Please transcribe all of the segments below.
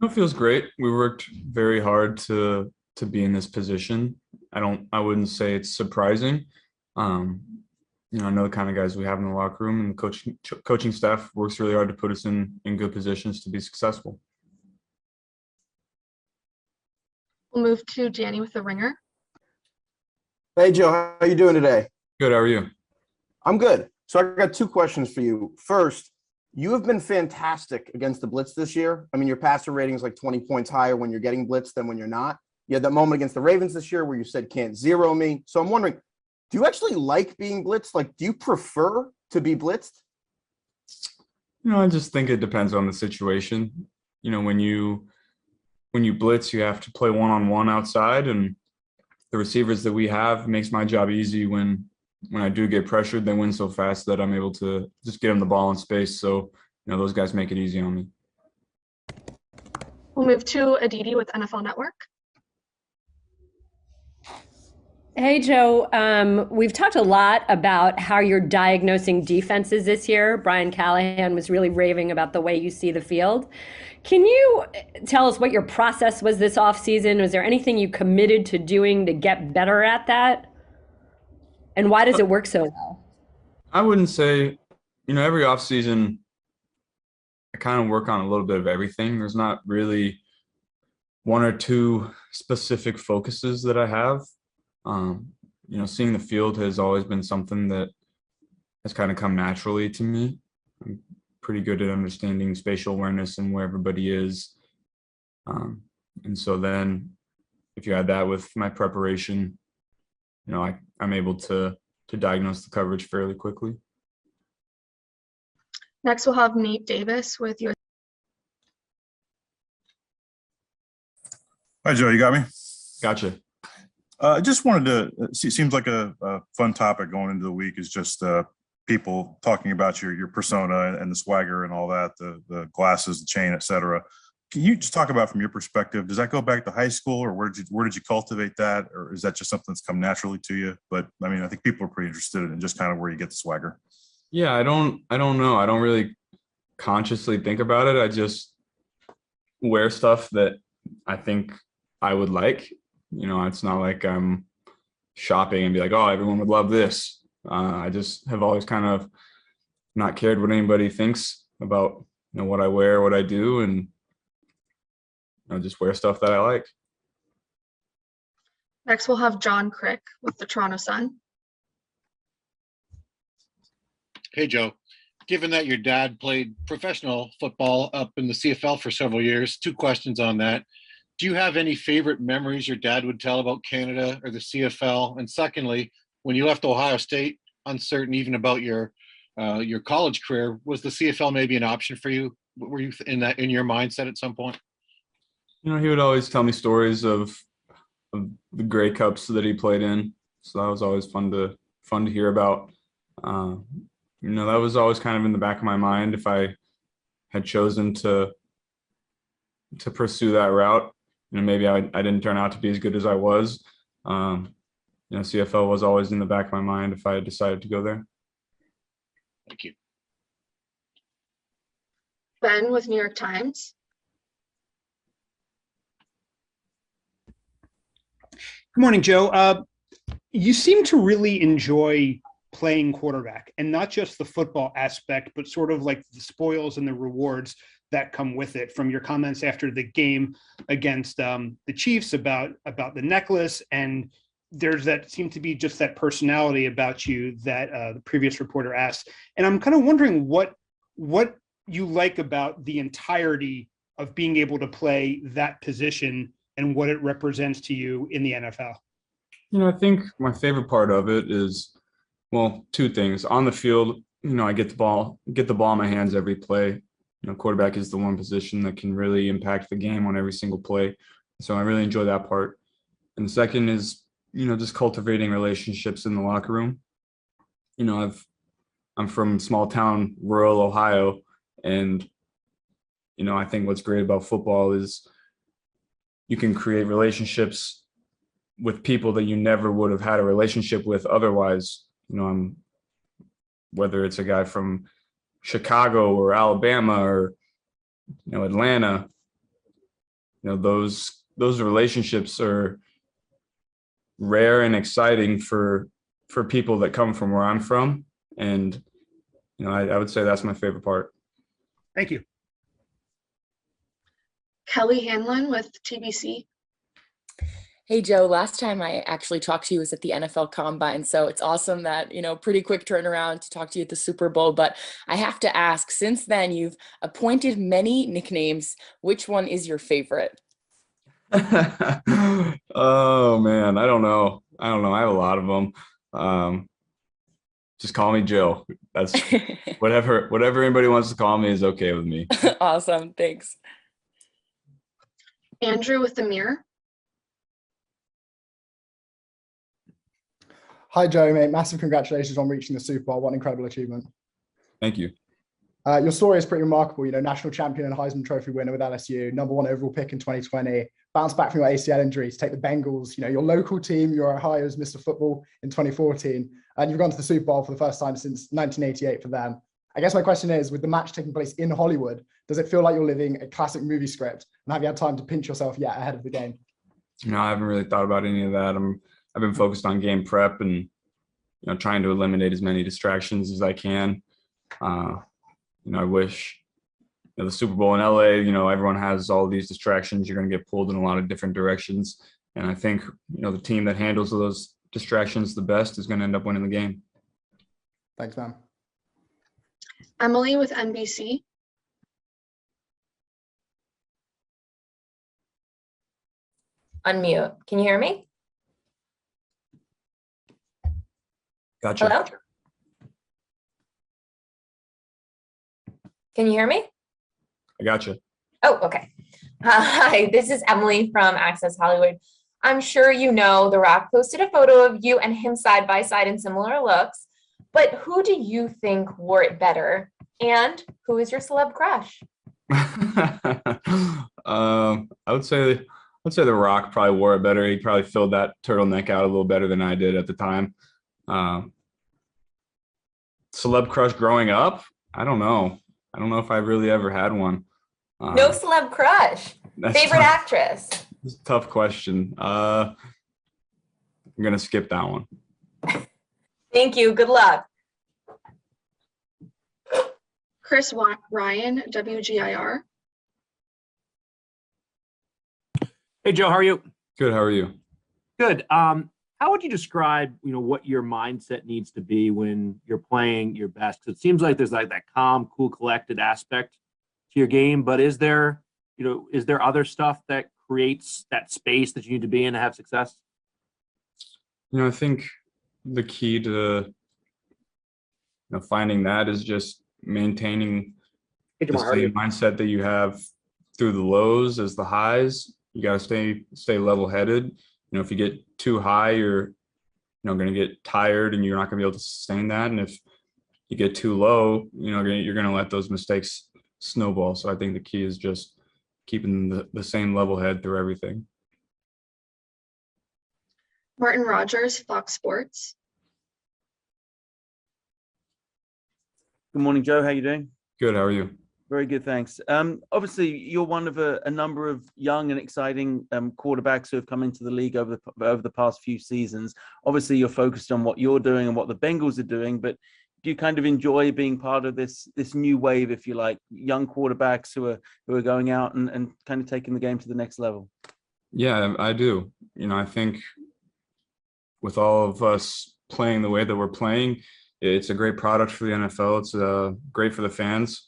It feels great. We worked very hard to be in this position. I wouldn't say it's surprising. Um, I know the kind of guys we have in the locker room, and the coaching staff works really hard to put us in good positions to be successful. We'll move to Danny with the ringer. Hey, Joe, how are you doing today? Good. How are you? I'm good. So I got two questions for you. First, you have been fantastic against the blitz this year. I mean, your passer rating is like 20 points higher when you're getting blitzed than when you're not. You had that moment against the Ravens this year where you said can't zero me. So I'm wondering, do you actually like being blitzed? Like, do you prefer to be blitzed? I just think it depends on the situation. When you blitz, you have to play one-on-one outside, and the receivers that we have makes my job easy when I do get pressured. They win so fast that I'm able to just get them the ball in space. So, those guys make it easy on me. We'll move to Aditi with NFL Network. Hey, Joe. We've talked a lot about how you're diagnosing defenses this year. Brian Callahan was really raving about the way you see the field. Can you tell us what your process was this offseason? Was there anything you committed to doing to get better at that? And why does it work so well? I wouldn't say, every offseason, I kind of work on a little bit of everything. There's not really one or two specific focuses that I have. Seeing the field has always been something that has kind of come naturally to me. I'm pretty good at understanding spatial awareness and where everybody is. And so then if you add that with my preparation, I'm able to diagnose the coverage fairly quickly. Next, we'll have Nate Davis with US. Hi, Joe. You got me? Gotcha. I just wanted to, it seems like a fun topic going into the week is just people talking about your persona and the swagger and all that, the glasses, the chain, et cetera. Can you just talk about from your perspective, does that go back to high school, or where did you cultivate that? Or is that just something that's come naturally to you? But I mean, I think people are pretty interested in just kind of where you get the swagger. Yeah, I don't know. I don't really consciously think about it. I just wear stuff that I think I would like. It's not like I'm shopping and be like, oh, everyone would love this. I just have always kind of not cared what anybody thinks about, what I wear, what I do, and just wear stuff that I like. Next, we'll have John Crick with the Toronto Sun. Hey, Joe. Given that your dad played professional football up in the CFL for several years, two questions on that. Do you have any favorite memories your dad would tell about Canada or the CFL? And secondly, when you left Ohio State, uncertain even about your college career, was the CFL maybe an option for you? Were you in your mindset at some point? He would always tell me stories of the Grey Cups that he played in. So that was always fun to hear about. That was always kind of in the back of my mind if I had chosen to pursue that route. Maybe I didn't turn out to be as good as I was. CFL was always in the back of my mind if I had decided to go there. Thank you. Ben with New York Times. Good morning, Joe. You seem to really enjoy playing quarterback, and not just the football aspect, but sort of like the spoils and the rewards that come with it, from your comments after the game against the Chiefs about the necklace. And there's that seemed to be just that personality about you that the previous reporter asked. And I'm kind of wondering what you like about the entirety of being able to play that position and what it represents to you in the NFL. I think my favorite part of it is, well, two things. On the field, I get the ball in my hands every play. Quarterback is the one position that can really impact the game on every single play. So I really enjoy that part. And the second is, just cultivating relationships in the locker room. I'm from small town, rural Ohio, and, I think what's great about football is you can create relationships with people that you never would have had a relationship with otherwise. Whether it's a guy from Chicago or Alabama or Atlanta, those relationships are rare and exciting for people that come from where I'm from. And, I would say that's my favorite part. Thank you. Kelly Hanlon with TBC. Hey, Joe, last time I actually talked to you was at the NFL Combine. So it's awesome that, pretty quick turnaround to talk to you at the Super Bowl. But I have to ask, since then, you've appointed many nicknames. Which one is your favorite? Oh, man. I don't know. I have a lot of them. Just call me Joe. That's whatever anybody wants to call me is okay with me. Awesome. Thanks. Andrew with the Mirror. Hi, Joe, mate. Massive congratulations on reaching the Super Bowl. What an incredible achievement. Thank you. Your story is pretty remarkable. National champion and Heisman Trophy winner with LSU, #1 overall pick in 2020, bounced back from your ACL injury to take the Bengals, your local team, your Ohio's Mr. Football in 2014, and you've gone to the Super Bowl for the first time since 1988 for them. I guess my question is, with the match taking place in Hollywood, does it feel like you're living a classic movie script? And have you had time to pinch yourself yet ahead of the game? I haven't really thought about any of that. I've been focused on game prep and, trying to eliminate as many distractions as I can. I wish the Super Bowl in LA, everyone has all these distractions. You're going to get pulled in a lot of different directions. And I think, the team that handles those distractions the best is going to end up winning the game. Thanks, man. Emily with NBC. Unmute. Can you hear me? Gotcha. Hello? Can you hear me? I gotcha. Oh, okay. Hi, this is Emily from Access Hollywood. I'm sure you know The Rock posted a photo of you and him side by side in similar looks, but who do you think wore it better? And who is your celeb crush? I would say The Rock probably wore it better. He probably filled that turtleneck out a little better than I did at the time. Celeb crush growing up? I don't know if I really ever had one. No celeb crush. Favorite actress? It's a tough question. I'm going to skip that one. Thank you. Good luck. Chris Ryan, WGIR. Hey, Joe, how are you? Good. How are you? Good. How would you describe, what your mindset needs to be when you're playing your best? Because it seems like there's like that calm, cool, collected aspect to your game, but is there other stuff that creates that space that you need to be in to have success? I think the key to finding that is just maintaining the same mindset that you have through the lows as the highs. You got to stay level-headed. If you get too high, you're going to get tired and you're not going to be able to sustain that. And if you get too low, you're going to let those mistakes snowball. So I think the key is just keeping the same level head through everything. Martin Rogers, Fox Sports. Good morning, Joe. How you doing? Good. How are you? Very good, thanks. Obviously, you're one of a number of young and exciting quarterbacks who have come into the league over the past few seasons. Obviously, you're focused on what you're doing and what the Bengals are doing, but do you kind of enjoy being part of this new wave, if you like, young quarterbacks who are going out and kind of taking the game to the next level? Yeah, I do. I think with all of us playing the way that we're playing, it's a great product for the NFL. It's great for the fans.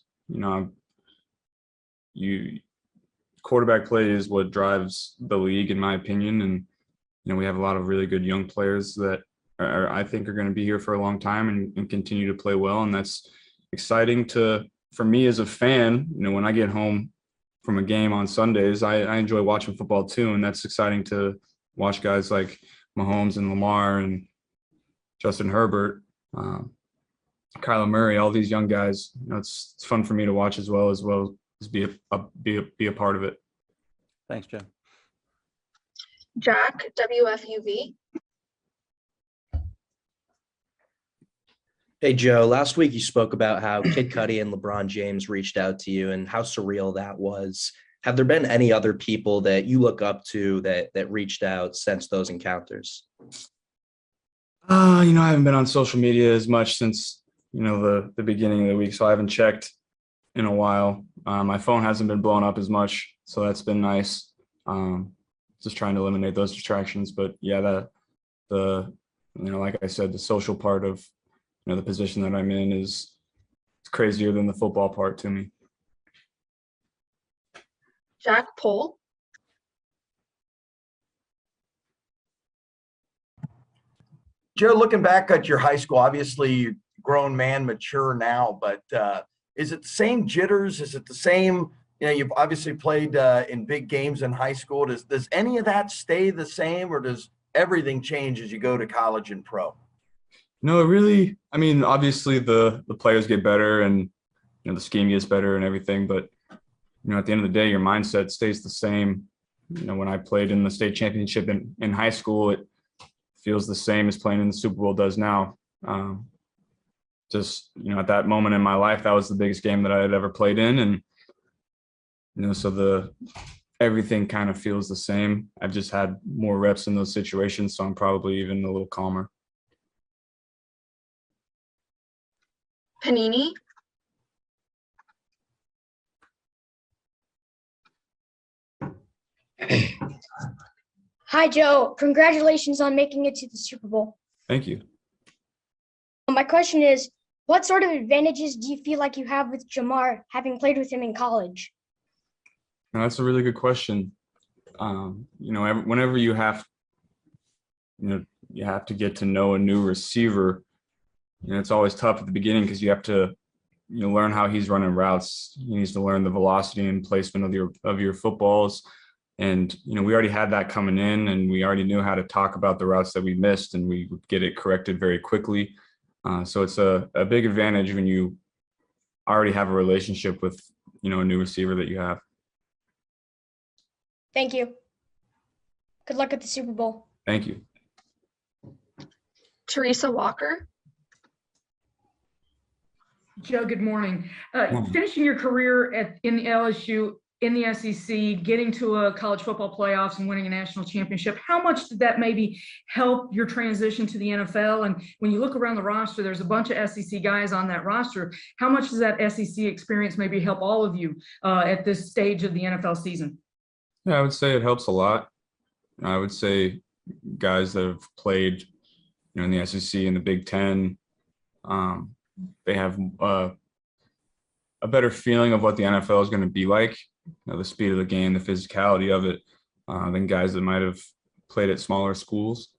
Quarterback play is what drives the league, in my opinion. And, we have a lot of really good young players that I think are going to be here for a long time and continue to play well. And that's exciting for me as a fan. When I get home from a game on Sundays, I enjoy watching football too. And that's exciting to watch guys like Mahomes and Lamar and Justin Herbert, Kyler Murray, all these young guys. It's fun for me to watch as well as be a part of it. Thanks, Joe. Jack, WFUV. Hey, Joe, last week you spoke about how Kid Cudi and LeBron James reached out to you and how surreal that was. have there been any other people that you look up to that reached out since those encounters? I haven't been on social media as much since, the beginning of the week, so I haven't checked in a while. My phone hasn't been blown up as much, so that's been nice. Just trying to eliminate those distractions. But yeah, like I said, the social part of, the position that I'm in is crazier than the football part to me. Jack Pohl. Joe, looking back at your high school, obviously you're a grown man, mature now, but is it the same jitters? Is it the same, you've obviously played in big games in high school. Does any of that stay the same, or does everything change as you go to college and pro? No, really, obviously the players get better and, the scheme gets better and everything, but, at the end of the day, your mindset stays the same. When I played in the state championship in high school, it feels the same as playing in the Super Bowl does now. Just, at that moment in my life, that was the biggest game that I had ever played in. And, so everything kind of feels the same. I've just had more reps in those situations, so I'm probably even a little calmer. Panini. Hi, Joe. Congratulations on making it to the Super Bowl. Thank you. My question is, what sort of advantages do you feel like you have with Jamar, having played with him in college? No, that's a really good question. Whenever you have to get to know a new receiver, it's always tough at the beginning because you have to, learn how he's running routes. He needs to learn the velocity and placement of your footballs. And, we already had that coming in, and we already knew how to talk about the routes that we missed, and we would get it corrected very quickly. So it's a big advantage when you already have a relationship with, a new receiver that you have. Thank you. Good luck at the Super Bowl. Thank you. Teresa Walker. Joe, good morning. Finishing your career in the LSU, in the SEC, getting to a college football playoffs and winning a national championship, how much did that maybe help your transition to the NFL? And when you look around the roster, there's a bunch of SEC guys on that roster. How much does that SEC experience maybe help all of you at this stage of the NFL season? Yeah, I would say it helps a lot. I would say guys that have played, in the SEC and the Big Ten, they have a better feeling of what the NFL is going to be like, the speed of the game, the physicality of it, than guys that might have played at smaller schools.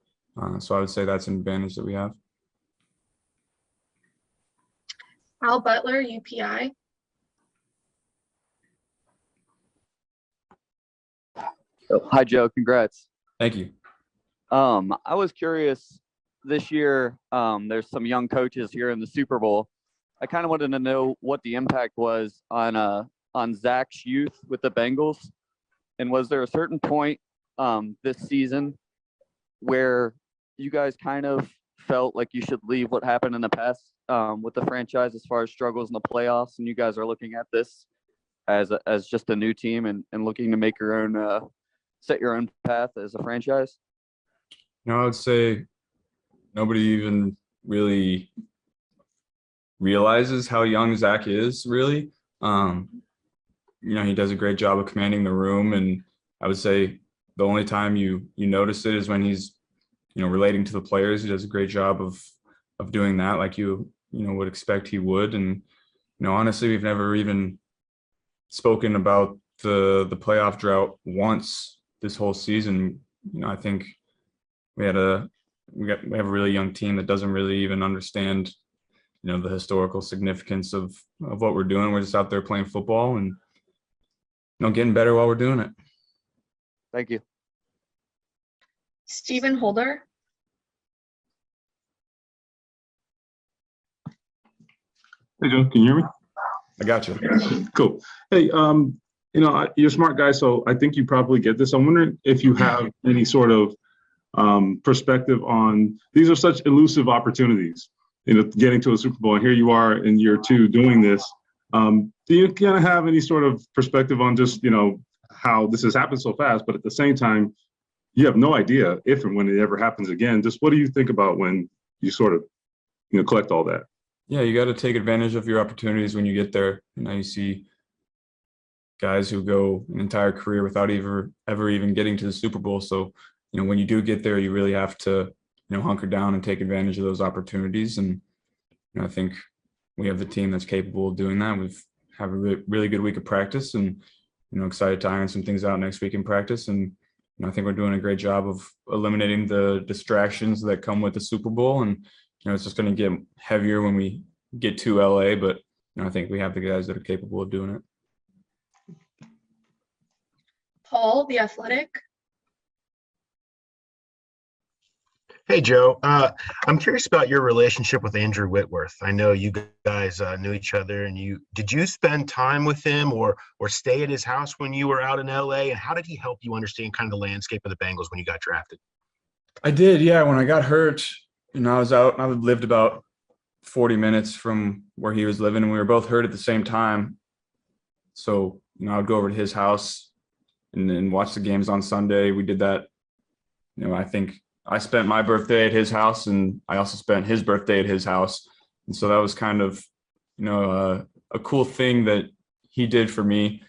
So I would say that's an advantage that we have. Al Butler, UPI. Oh, hi, Joe. Congrats. Thank you. I was curious this year, there's some young coaches here in the Super Bowl. I kind of wanted to know what the impact was on Zach's youth with the Bengals. And was there a certain point this season where you guys kind of felt like you should leave what happened in the past with the franchise as far as struggles in the playoffs, and you guys are looking at this as just a new team and looking to make your own set your own path as a franchise? I would say nobody even really realizes how young Zach is, really. He does a great job of commanding the room, and I would say the only time you notice it is when he's, relating to the players. He does a great job of doing that, like you would expect he would. And, honestly, we've never even spoken about the playoff drought once this whole season. I think we have a really young team that doesn't really even understand, the historical significance of what we're doing. We're just out there playing football and, getting better while we're doing it. Thank you. Stephen Holder. Hey, Joe, can you hear me? I got you. Cool. Hey, you're a smart guy, so I think you probably get this. I'm wondering if you have any sort of perspective on, these are such elusive opportunities, getting to a Super Bowl, and here you are in year 2 doing this. Do you kind of have any sort of perspective on just, how this has happened so fast, but at the same time, you have no idea if and when it ever happens again. Just what do you think about when you sort of, collect all that? Yeah, you got to take advantage of your opportunities when you get there. You see guys who go an entire career without ever even getting to the Super Bowl. So, when you do get there, you really have to, hunker down and take advantage of those opportunities. And I think we have the team that's capable of doing that. We've have a really good week of practice, and excited to iron some things out next week in practice. And I think we're doing a great job of eliminating the distractions that come with the Super Bowl. And it's just going to get heavier when we get to LA, but I think we have the guys that are capable of doing it. Paul, The Athletic. Hey, Joe. I'm curious about your relationship with Andrew Whitworth. I know you guys knew each other, and did you spend time with him or stay at his house when you were out in LA? And how did he help you understand kind of the landscape of the Bengals when you got drafted? I did, yeah. When I got hurt, I was out, and I lived about 40 minutes from where he was living, and we were both hurt at the same time. So, I would go over to his house and then watch the games on Sunday. We did that. I think I spent my birthday at his house, and I also spent his birthday at his house. And so that was kind of, a cool thing that he did for me,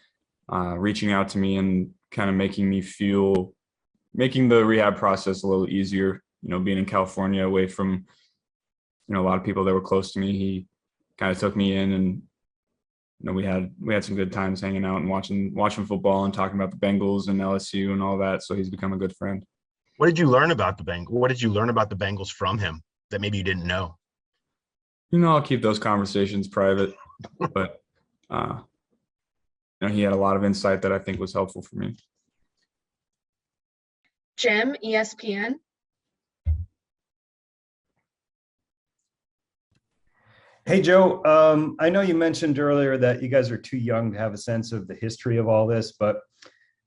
reaching out to me and kind of making the rehab process a little easier, being in California away from, a lot of people that were close to me. He kind of took me in, and, we had some good times hanging out and watching football and talking about the Bengals and LSU and all that. So he's become a good friend. What did you learn about the Bengals? What did you learn about the Bengals from him that maybe you didn't know? I'll keep those conversations private, but he had a lot of insight that I think was helpful for me. Jim, ESPN. Hey, Joe, I know you mentioned earlier that you guys are too young to have a sense of the history of all this, but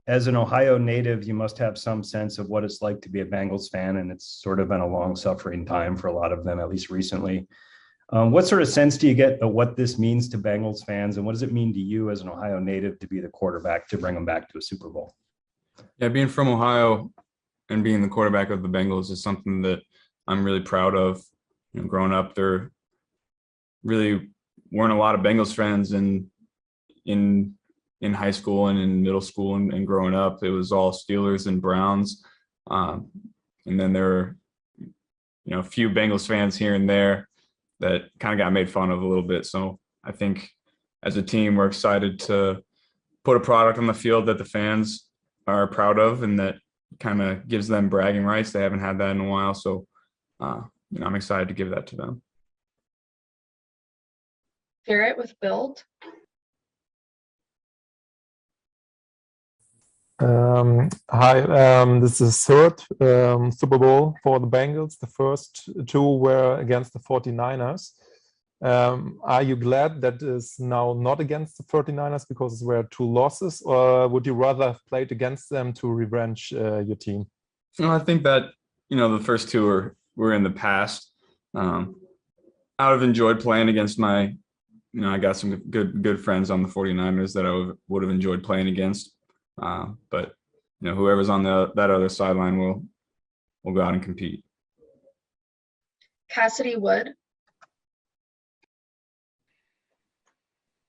as an Ohio native, you must have some sense of what it's like to be a Bengals fan, and it's sort of been a long-suffering time for a lot of them, at least recently. What sort of sense do you get of what this means to Bengals fans, and what does it mean to you as an Ohio native to be the quarterback to bring them back to a Super Bowl? Yeah, being from Ohio and being the quarterback of the Bengals is something that I'm really proud of. Growing up, there really weren't a lot of Bengals fans in high school and in middle school and growing up. It was all Steelers and Browns. And then there were, a few Bengals fans here and there that kind of got made fun of a little bit. So I think as a team, we're excited to put a product on the field that the fans are proud of and that kind of gives them bragging rights. They haven't had that in a while. So, I'm excited to give that to them. Garrett with Build. Hi, this is third Super Bowl for the Bengals. The first two were against the 49ers. Are you glad that is now not against the 49ers because there were two losses, or would you rather have played against them to revenge your team? I think that, the first two were in the past. I would have enjoyed playing against my, I got some good friends on the 49ers that I would have enjoyed playing against. But whoever's on that other sideline will go out and compete. Cassidy Wood.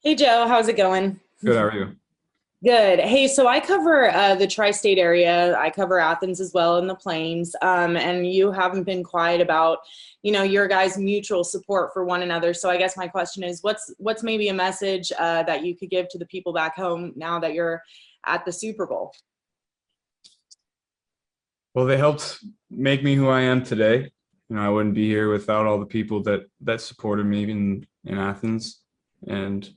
Hey, Joe, how's it going? Good, how are you? Good. Hey, so I cover the tri-state area. I cover Athens as well in the Plains. And you haven't been quiet about, your guys' mutual support for one another. So I guess my question is, what's maybe a message that you could give to the people back home now that you're at the Super Bowl? Well, they helped make me who I am today. I wouldn't be here without all the people that supported me in Athens. And,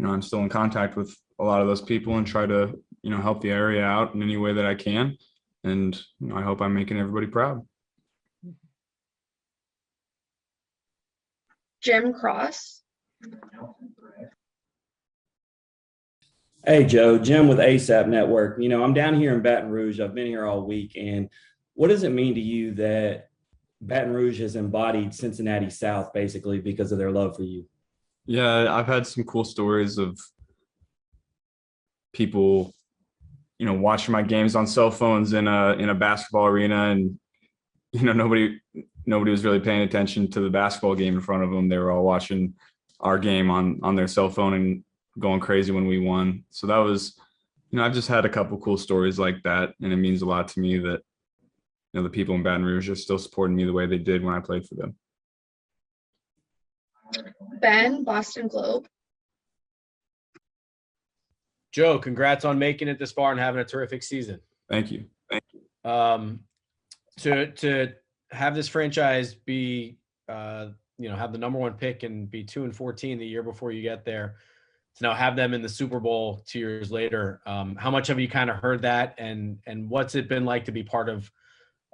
I'm still in contact with a lot of those people and try to, help the area out in any way that I can. And, I hope I'm making everybody proud. Jim Cross. Hey, Joe, Jim with ASAP Network. I'm down here in Baton Rouge. I've been here all week. And what does it mean to you that Baton Rouge has embodied Cincinnati South basically because of their love for you? Yeah, I've had some cool stories of people, watching my games on cell phones in a basketball arena, and nobody was really paying attention to the basketball game in front of them. They were all watching our game on their cell phone and going crazy when we won. So that was, I've just had a couple cool stories like that, and it means a lot to me that the people in Baton Rouge are still supporting me the way they did when I played for them. Ben, Boston Globe. Joe, congrats on making it this far and having a terrific season. Thank you. To have this franchise be, have the number one pick and be 2-14 the year before you get there, to now have them in the Super Bowl 2 years later. How much have you kind of heard that, and what's it been like to be part of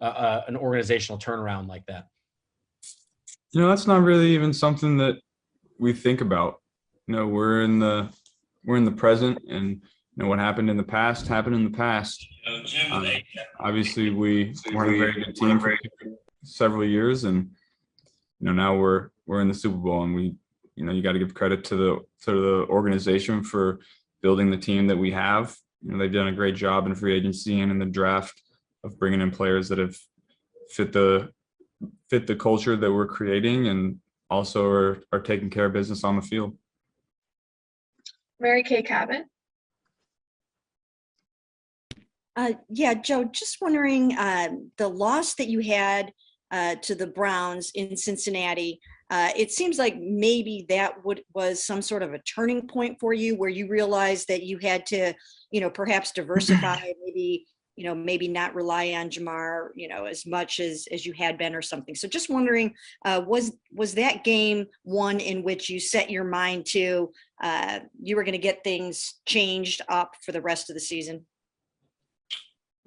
an organizational turnaround like that? That's not really even something that we think about. We're in the present, and what happened in the past happened in the past. Obviously, we weren't a very good team for several years, and now we're in the Super Bowl, and you got to give credit to the organization for building the team that we have. They've done a great job in free agency and in the draft of bringing in players that have fit the culture that we're creating, and also are taking care of business on the field. Mary Kay Cabot. Yeah, Joe, just wondering, the loss that you had to the Browns in Cincinnati, it seems like maybe that was some sort of a turning point for you, where you realized that you had to, perhaps diversify, maybe not rely on Jamar, as much as you had been or something. So just wondering, was that game one in which you set your mind to, you were going to get things changed up for the rest of the season?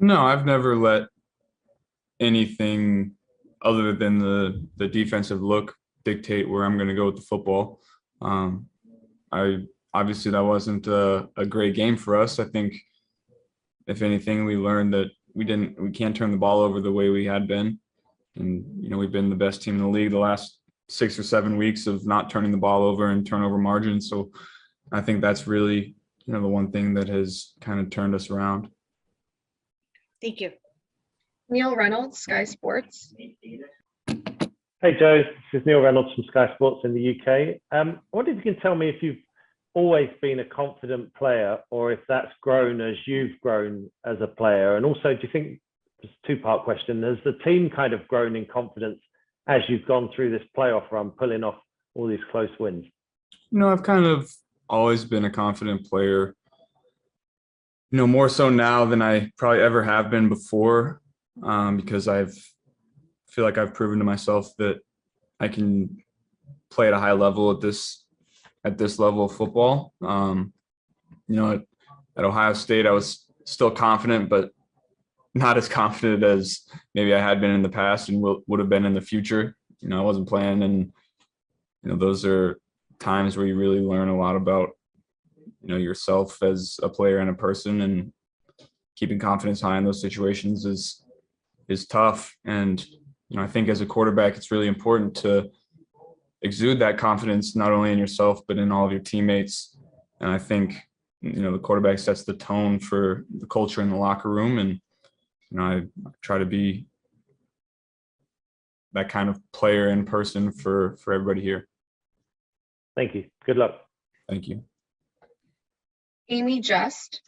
No, I've never let anything other than the defensive look dictate where I'm going to go with the football. Obviously that wasn't a great game for us. I think if anything, we learned that we can't turn the ball over the way we had been. And, we've been the best team in the league the last 6 or 7 weeks of not turning the ball over and turnover margin. So I think that's really, the one thing that has kind of turned us around. Thank you. Neil Reynolds, Sky Sports. Hey, Joe. This is Neil Reynolds from Sky Sports in the UK. I wonder if you can tell me if you've always been a confident player, or if that's grown as you've grown as a player. And also, do you think, just a two-part question, has the team kind of grown in confidence as you've gone through this playoff run, pulling off all these close wins? I've kind of always been a confident player, more so now than I probably ever have been before, because feel like I've proven to myself that I can play at a high level at this level of football. At Ohio State, I was still confident, but not as confident as maybe I had been in the past and would have been in the future. I wasn't playing, and those are times where you really learn a lot about yourself as a player and a person, and keeping confidence high in those situations is tough. And I think as a quarterback, it's really important to exude that confidence, not only in yourself, but in all of your teammates. And I think, the quarterback sets the tone for the culture in the locker room. And, I try to be that kind of player in person for everybody here. Thank you. Good luck. Thank you. Amy Just.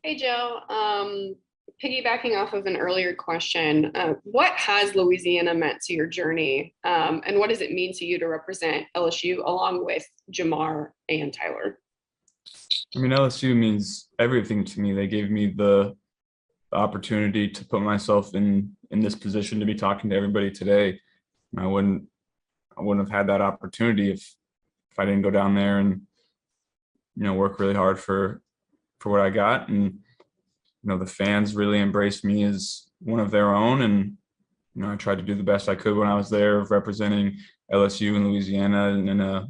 Hey, Joe. Piggybacking off of an earlier question, what has Louisiana meant to your journey, and what does it mean to you to represent LSU along with Jamar and Tyler? LSU means everything to me. They gave me the opportunity to put myself in this position to be talking to everybody today. I wouldn't have had that opportunity if I didn't go down there and work really hard for what I got. And the fans really embraced me as one of their own, and I tried to do the best I could when I was there, representing LSU in Louisiana in a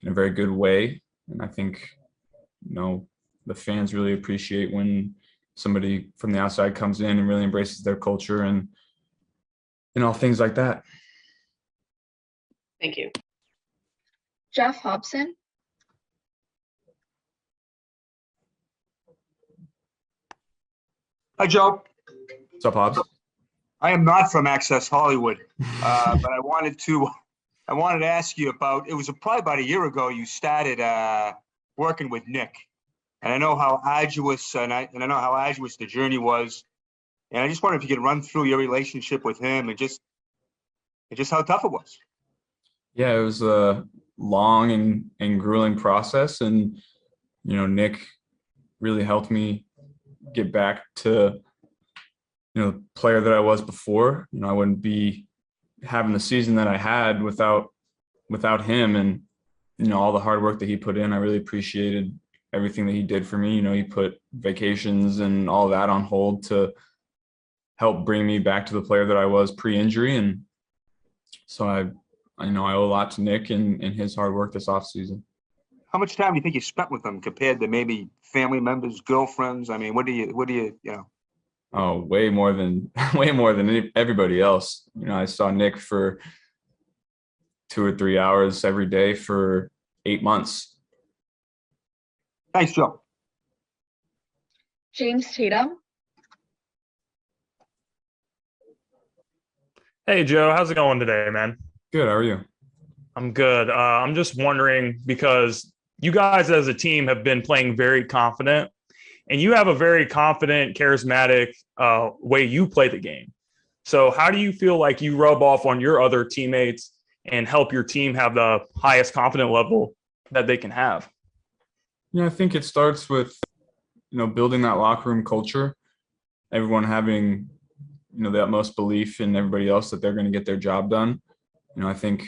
very good way. And I think the fans really appreciate when somebody from the outside comes in and really embraces their culture and all things like that. Thank you. Jeff Hobson. Hi, Joe. What's up, Hobbs? I am not from Access Hollywood, but I wanted to ask you about. It was probably about a year ago you started working with Nick, and I know how arduous and I know how arduous the journey was, and I just wondered if you could run through your relationship with him and just how tough it was. Yeah, it was a long and grueling process, and Nick really helped me get back to the player that I was before. I wouldn't be having the season that I had without him, and all the hard work that he put in. I really appreciated everything that he did for me. He put vacations and all that on hold to help bring me back to the player that I was pre-injury, and so I owe a lot to Nick and his hard work this offseason. How much time do you think you spent with him compared to maybe family members, girlfriends? I mean, what do you Oh, way more than everybody else. I saw Nick for 2 or 3 hours every day for 8 months. Thanks, Joe. James Tatum. Hey, Joe, how's it going today, man? Good. How are you? I'm good. I'm just wondering, because you guys as a team have been playing very confident, and you have a very confident, charismatic way you play the game. So how do you feel like you rub off on your other teammates and help your team have the highest confident level that they can have? I think it starts with, building that locker room culture, everyone having, the utmost belief in everybody else that they're going to get their job done. I think,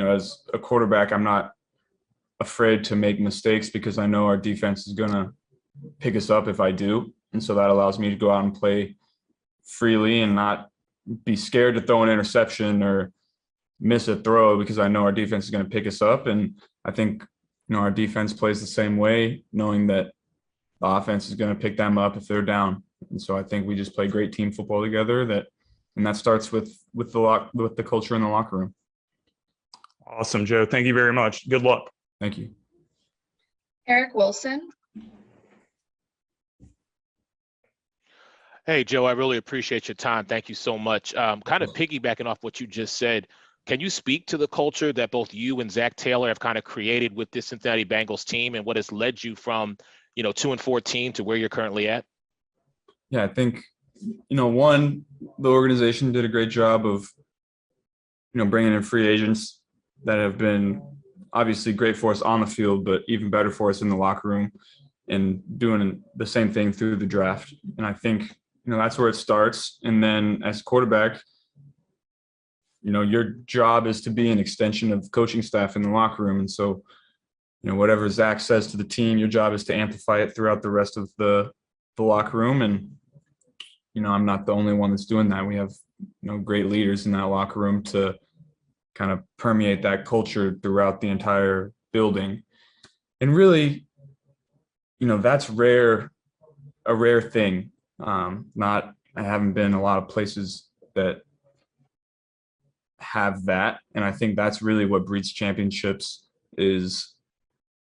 as a quarterback, I'm not afraid to make mistakes because I know our defense is going to pick us up if I do. And so that allows me to go out and play freely and not be scared to throw an interception or miss a throw because I know our defense is going to pick us up. And I think, our defense plays the same way, knowing that the offense is going to pick them up if they're down. And so I think we just play great team football together, and that starts with the culture in the locker room. Awesome, Joe. Thank you very much. Good luck. Thank you. Eric Wilson. Hey, Joe, I really appreciate your time. Thank you so much. Kind of piggybacking off what you just said, can you speak to the culture that both you and Zach Taylor have kind of created with this Cincinnati Bengals team and what has led you from, 2-14 to where you're currently at? Yeah, I think, one, the organization did a great job of, bringing in free agents that have been obviously great for us on the field, but even better for us in the locker room and doing the same thing through the draft. And I think, that's where it starts. And then as quarterback, your job is to be an extension of coaching staff in the locker room. And so, whatever Zach says to the team, your job is to amplify it throughout the rest of the locker room. And, I'm not the only one that's doing that. We have, great leaders in that locker room to kind of permeate that culture throughout the entire building. And really, that's a rare thing. I haven't been a lot of places that have that. And I think that's really what breeds championships is,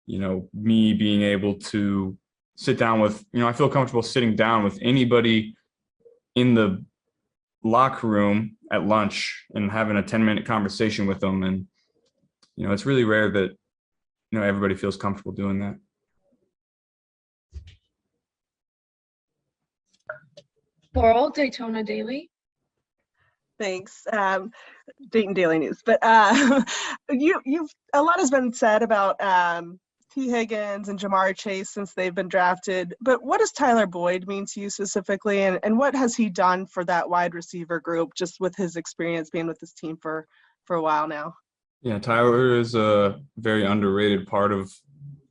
me being able to sit down with, I feel comfortable sitting down with anybody in the locker room at lunch and having a 10-minute conversation with them. And, it's really rare that, everybody feels comfortable doing that. Laurel, Daytona Daily. Thanks. Dayton Daily News. But you've a lot has been said about T. Higgins and Jamar Chase since they've been drafted. But what does Tyler Boyd mean to you specifically, and what has he done for that wide receiver group, just with his experience being with this team for a while now? Yeah, Tyler is a very underrated part of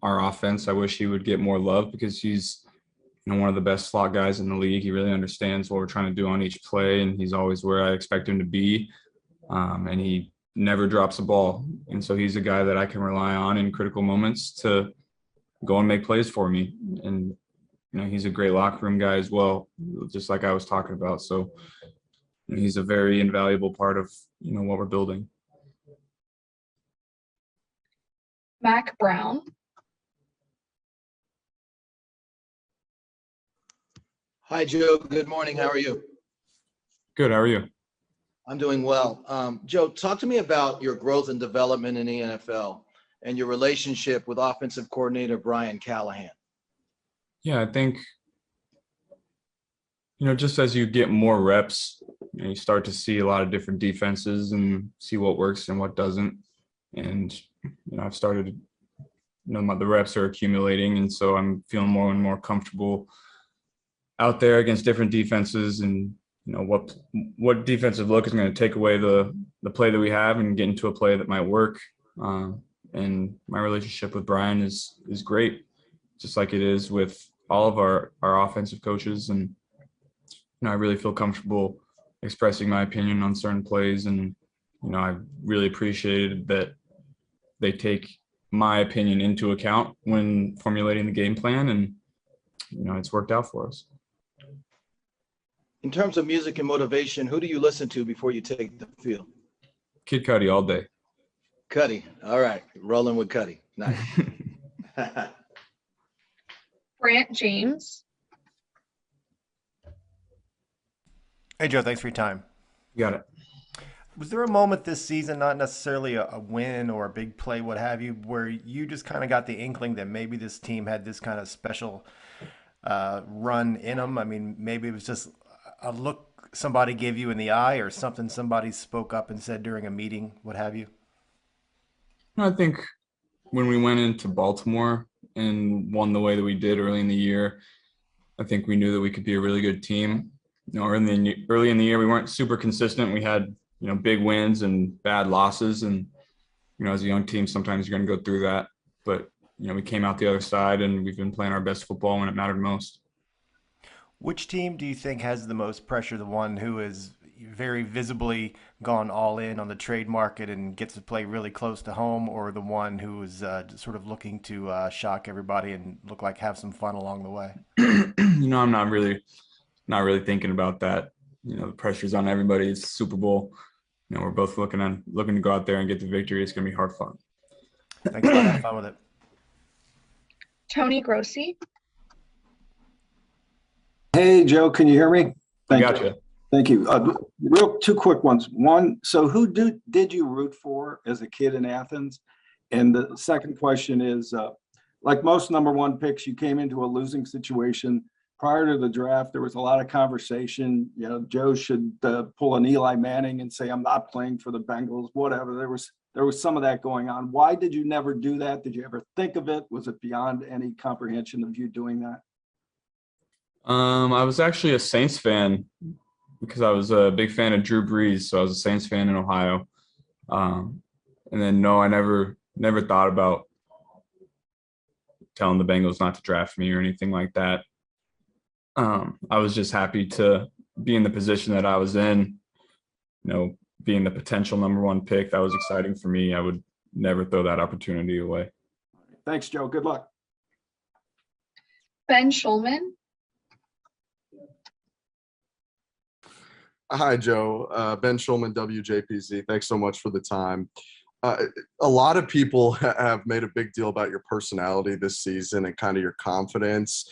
our offense. I wish he would get more love because he's one of the best slot guys in the league. He really understands what we're trying to do on each play, and he's always where I expect him to be. And he never drops the ball. And so he's a guy that I can rely on in critical moments to go and make plays for me. And, he's a great locker room guy as well, just like I was talking about. So he's a very invaluable part of, what we're building. Mac Brown. Hi, Joe. Good morning. How are you? Good. How are you? I'm doing well. Joe, talk to me about your growth and development in the NFL and your relationship with offensive coordinator Brian Callahan. Yeah, I think, just as you get more reps, you start to see a lot of different defenses and see what works and what doesn't. And, I've started, the reps are accumulating. And so I'm feeling more and more comfortable out there against different defenses and, what defensive look is going to take away the play that we have and get into a play that might work. And my relationship with Brian is great, just like it is with all of our offensive coaches. And, I really feel comfortable expressing my opinion on certain plays. And, I really appreciated that they take my opinion into account when formulating the game plan. And, it's worked out for us. In terms of music and motivation, who do you listen to before you take the field? Kid Cudi all day. Cudi. All right. Rolling with Cudi. Nice. Brant James. Hey, Joe, thanks for your time. You got it. Was there a moment this season, not necessarily a win or a big play, what have you, where you just kind of got the inkling that maybe this team had this kind of special run in them? I mean, maybe it was just a look somebody gave you in the eye or something somebody spoke up and said during a meeting, what have you? I think when we went into Baltimore and won the way that we did early in the year, I think we knew that we could be a really good team. Early in the year, we weren't super consistent. We had, big wins and bad losses. And, as a young team, sometimes you're going to go through that. But, we came out the other side and we've been playing our best football when it mattered most. Which team do you think has the most pressure? The one who is very visibly gone all in on the trade market and gets to play really close to home, or the one who is sort of looking to shock everybody and look like have some fun along the way? I'm not really thinking about that. The pressure's on everybody. It's the Super Bowl. We're both looking to go out there and get the victory. It's going to be hard fun. Thanks a lot. Have fun with it. Tony Grossi. Hey, Joe, can you hear me? Gotcha. Thank you. Two quick ones. One, so who did you root for as a kid in Athens? And the second question is, like most number one picks, you came into a losing situation. Prior to the draft, there was a lot of conversation. Joe should pull an Eli Manning and say, I'm not playing for the Bengals, whatever. There was some of that going on. Why did you never do that? Did you ever think of it? Was it beyond any comprehension of you doing that? I was actually a Saints fan because I was a big fan of Drew Brees. So I was a Saints fan in Ohio. And then, no, I never thought about telling the Bengals not to draft me or anything like that. I was just happy to be in the position that I was in, being the potential number one pick. That was exciting for me. I would never throw that opportunity away. Thanks, Joe. Good luck. Ben Schulman. Hi, Joe. Ben Schulman, WJPZ. Thanks so much for the time. A lot of people have made a big deal about your personality this season and kind of your confidence.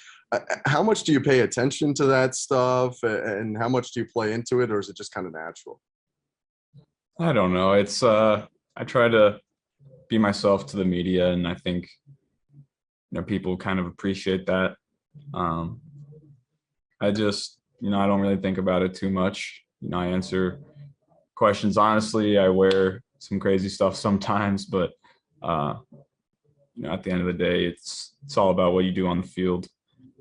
How much do you pay attention to that stuff, and how much do you play into it, or is it just kind of natural? I don't know. It's I try to be myself to the media, and I think people kind of appreciate that. I just I don't really think about it too much. I answer questions honestly. I wear some crazy stuff sometimes, but at the end of the day, it's all about what you do on the field.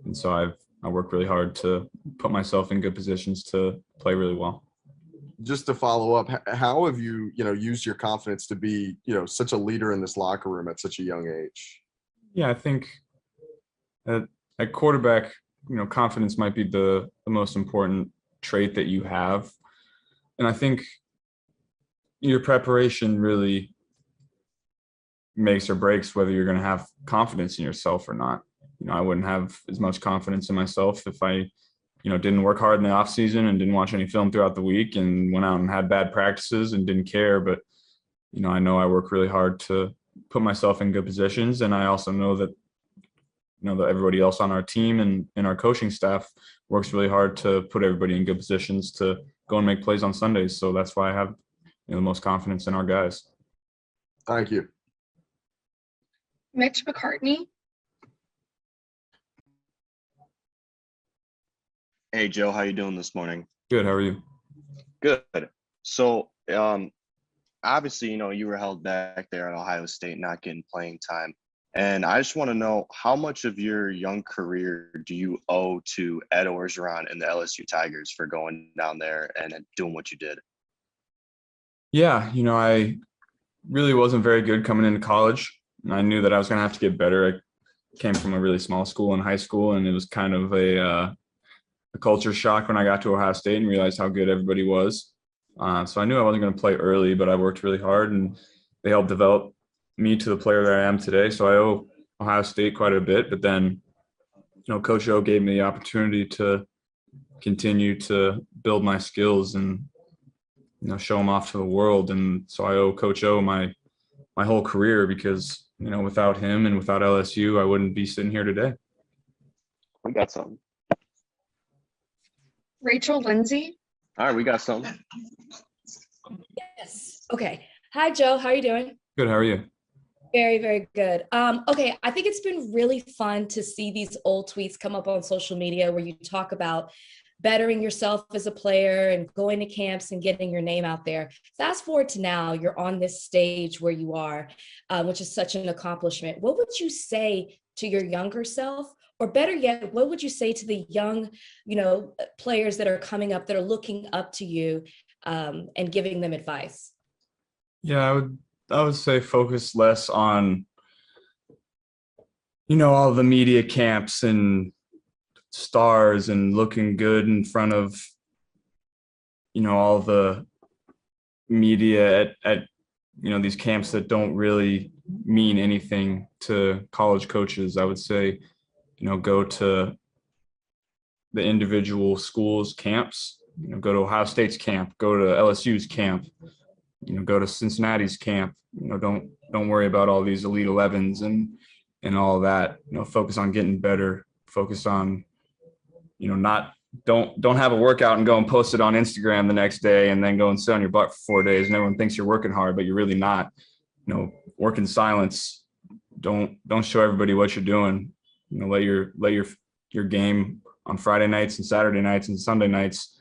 And so I work really hard to put myself in good positions to play really well. Just to follow up, how have you, used your confidence to be, such a leader in this locker room at such a young age? Yeah, I think at quarterback, confidence might be the most important trait that you have. And I think your preparation really makes or breaks whether you're going to have confidence in yourself or not. I wouldn't have as much confidence in myself if I, didn't work hard in the off season and didn't watch any film throughout the week and went out and had bad practices and didn't care. But, I know I work really hard to put myself in good positions. And I also know that everybody else on our team and our coaching staff works really hard to put everybody in good positions to go and make plays on Sundays. So that's why I have the most confidence in our guys. Thank you. Mitch McCartney. Hey, Joe, how you doing this morning? Good. How are you? Good. So, obviously, you were held back there at Ohio State, not getting playing time. And I just want to know, how much of your young career do you owe to Ed Orgeron and the LSU Tigers for going down there and doing what you did? Yeah, I really wasn't very good coming into college. And I knew that I was going to have to get better. I came from a really small school in high school, and it was kind of a culture shock when I got to Ohio State and realized how good everybody was. So I knew I wasn't going to play early, but I worked really hard, and they helped develop me to the player that I am today. So I owe Ohio State quite a bit. But then, Coach O gave me the opportunity to continue to build my skills and, show them off to the world. And so I owe Coach O my whole career because, without him and without LSU, I wouldn't be sitting here today. We got something. Rachel Lindsay. All right, we got something. Yes. Okay. Hi, Joe. How are you doing? Good. How are you? Very, very good. Okay. I think it's been really fun to see these old tweets come up on social media where you talk about bettering yourself as a player and going to camps and getting your name out there. Fast forward to now, you're on this stage where you are, which is such an accomplishment. What would you say to your younger self? Or better yet, what would you say to the young, players that are coming up, that are looking up to you and giving them advice? Yeah, I would say focus less on, all the media camps and stars and looking good in front of, all the media at these camps that don't really mean anything to college coaches. I would say, go to the individual schools' camps, go to Ohio State's camp, go to LSU's camp, go to Cincinnati's camp. Don't worry about all these Elite 11s and all that. Focus on getting better. Focus on, don't have a workout and go and post it on Instagram the next day and then go and sit on your butt for 4 days and everyone thinks you're working hard, but you're really not. Work in silence. Don't show everybody what you're doing. Let your game on Friday nights and Saturday nights and Sunday nights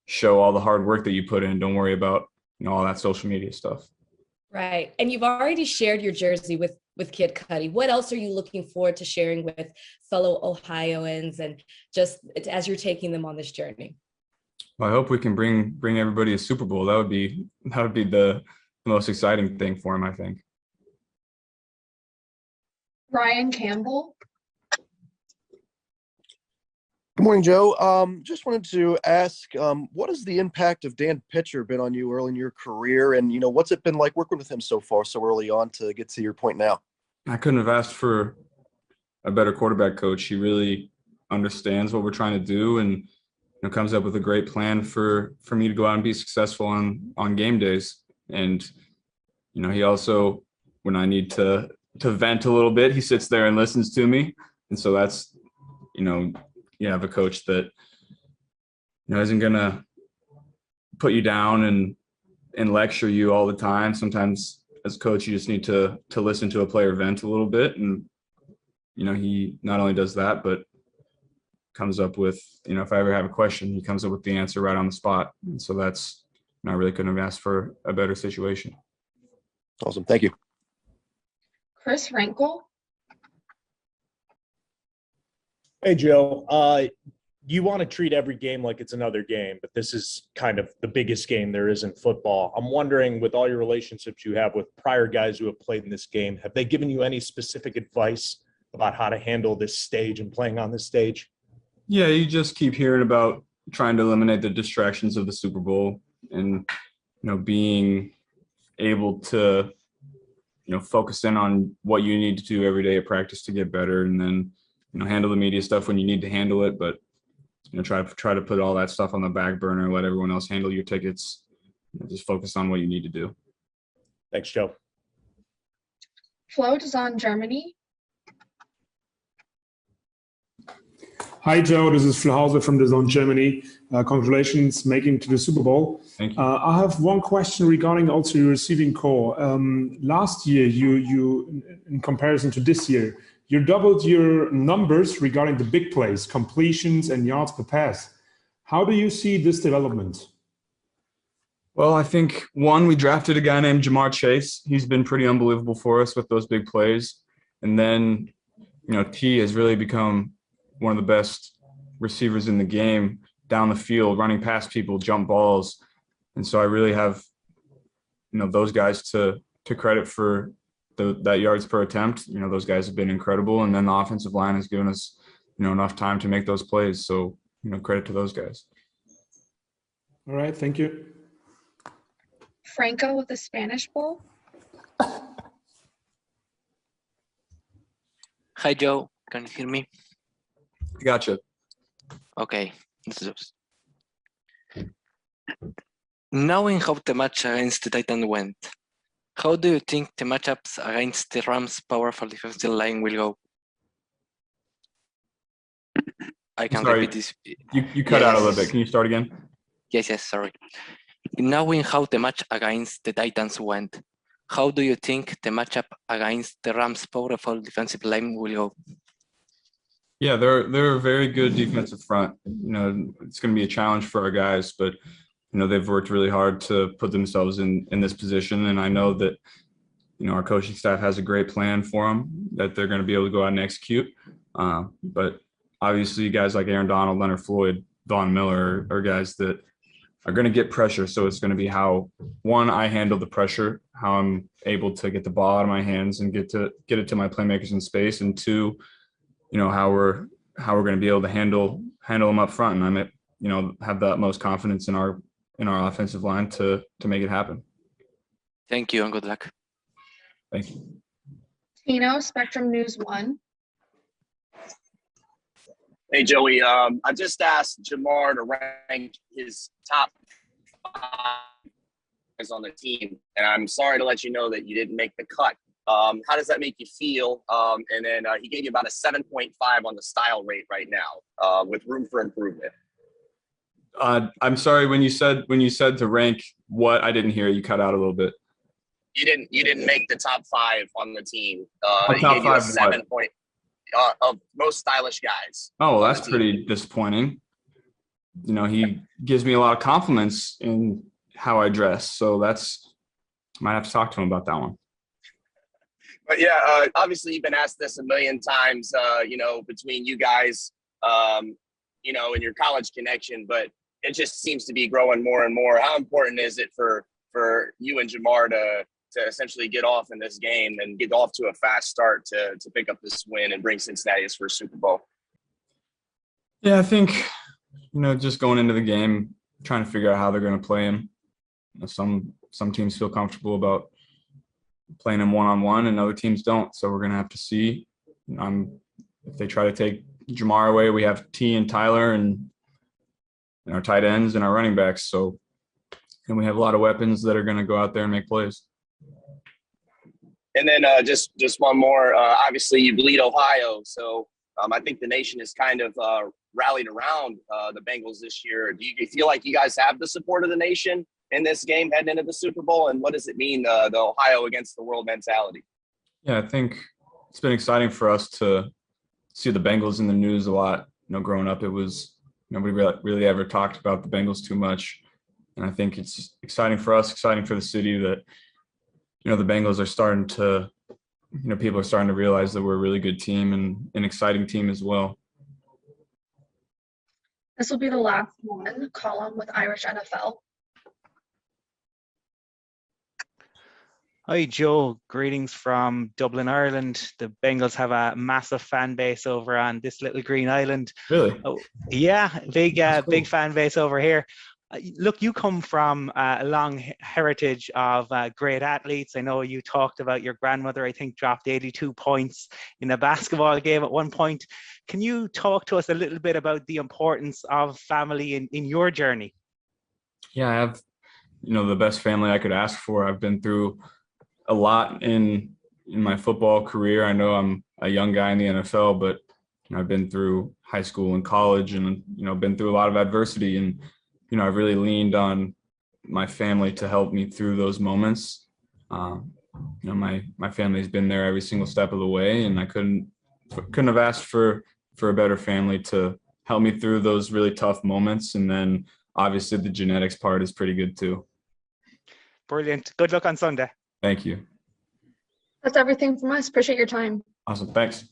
show all the hard work that you put in. Don't worry about all that social media stuff. Right. And you've already shared your jersey with Kid Cudi. What else are you looking forward to sharing with fellow Ohioans and just as you're taking them on this journey? Well, I hope we can bring everybody a Super Bowl. That would be the most exciting thing for him, I think. Ryan Campbell. Good morning, Joe. Just wanted to ask, what has the impact of Dan Pitcher been on you early in your career? And, what's it been like working with him so far, so early on to get to your point now? I couldn't have asked for a better quarterback coach. He really understands what we're trying to do and comes up with a great plan for me to go out and be successful on game days. And, he also, when I need to vent a little bit, he sits there and listens to me. And so that's, you have a coach that isn't gonna put you down and lecture you all the time. Sometimes as a coach, you just need to listen to a player vent a little bit, and he not only does that, but comes up with if I ever have a question, he comes up with the answer right on the spot. And so that's I really couldn't have asked for a better situation. Awesome, thank you. Chris Rankel. Hey, Joe. You want to treat every game like it's another game, but this is kind of the biggest game there is in football. I'm wondering, with all your relationships you have with prior guys who have played in this game, have they given you any specific advice about how to handle this stage and playing on this stage? Yeah, you just keep hearing about trying to eliminate the distractions of the Super Bowl and, being able to, focus in on what you need to do every day at practice to get better, and then, handle the media stuff when you need to handle it, but try to put all that stuff on the back burner, let everyone else handle your tickets, just focus on what you need to do. Thanks, Joe. Flo Dazan, Germany. Hi, Joe. This is Phil Hauser from the Zone Germany. Congratulations making to the Super Bowl. Thank you. I have one question regarding also your receiving core. Last year, you in comparison to this year, you doubled your numbers regarding the big plays, completions, and yards per pass. How do you see this development? Well, I think we drafted a guy named Jamar Chase. He's been pretty unbelievable for us with those big plays. And then, T has really become one of the best receivers in the game down the field, running past people, jump balls. And so I really have, those guys to credit for that yards per attempt. Those guys have been incredible. And then the offensive line has given us, enough time to make those plays. So, credit to those guys. All right. Thank you. Franco with the Spanish Bowl. Hi, Joe. Can you hear me? Gotcha. Okay. Knowing how the match against the Titans went, how do you think the matchups against the Rams' powerful defensive line will go? I can repeat this. You cut out a little bit. Can you start again? Yes, sorry. Knowing how the match against the Titans went, how do you think the matchup against the Rams' powerful defensive line will go? Yeah, they're a very good defensive front. It's going to be a challenge for our guys, but they've worked really hard to put themselves in this position, and I know that our coaching staff has a great plan for them that they're going to be able to go out and execute. But obviously, guys like Aaron Donald, Leonard Floyd, Von Miller are guys that are going to get pressure. So it's going to be how, one, I handle the pressure, how I'm able to get the ball out of my hands and get it to my playmakers in space, and two, how we're going to be able to handle them up front. And I'm have the utmost confidence in our offensive line to make it happen. Thank you and good luck. Thank you. Tino, Spectrum News 1. Hey, Joey. I just asked Jamar to rank his top 5 on the team, and I'm sorry to let you know that you didn't make the cut. How does that make you feel? And then he gave you about a 7.5 on the style rate right now, with room for improvement. I'm sorry, when you said to rank what, I didn't hear. You cut out a little bit. You didn't make the top 5 on the team. He top gave you a 5 7 point of most stylish guys. Oh, well, that's pretty disappointing. He gives me a lot of compliments in how I dress, so might have to talk to him about that one. But yeah, obviously you've been asked this a million times, between you guys, and your college connection, but it just seems to be growing more and more. How important is it for you and Jamar to essentially get off in this game and get off to a fast start to pick up this win and bring Cincinnati his first Super Bowl? Yeah, I think, just going into the game, trying to figure out how they're going to play him. Some teams feel comfortable about playing him one-on-one and other teams don't. So we're going to have to see. If they try to take Jamar away, we have T and Tyler and our tight ends and our running backs. And we have a lot of weapons that are going to go out there and make plays. And then just one more. Obviously, you bleed Ohio, so I think the nation has kind of rallied around the Bengals this year. Do you feel like you guys have the support of the nation in this game heading into the Super Bowl? And what does it mean, the Ohio against the world mentality? Yeah, I think it's been exciting for us to see the Bengals in the news a lot. Growing up, it was nobody really ever talked about the Bengals too much. And I think it's exciting for us, exciting for the city that, the Bengals are starting to, people are starting to realize that we're a really good team and an exciting team as well. This will be the last one, column with Irish NFL. Hi, Joe. Greetings from Dublin, Ireland. The Bengals have a massive fan base over on this little green island. Really? Oh, yeah, big fan base over here. Look, you come from a long heritage of great athletes. I know you talked about your grandmother, I think, dropped 82 points in a basketball game at one point. Can you talk to us a little bit about the importance of family in your journey? Yeah, I have, the best family I could ask for. I've been through a lot in my football career. I know I'm a young guy in the NFL, but I've been through high school and college, and been through a lot of adversity, and I've really leaned on my family to help me through those moments. My family's been there every single step of the way, and I couldn't have asked for a better family to help me through those really tough moments. And then obviously the genetics part is pretty good too. Brilliant. Good luck on Sunday. Thank you. That's everything from us. Appreciate your time. Awesome. Thanks.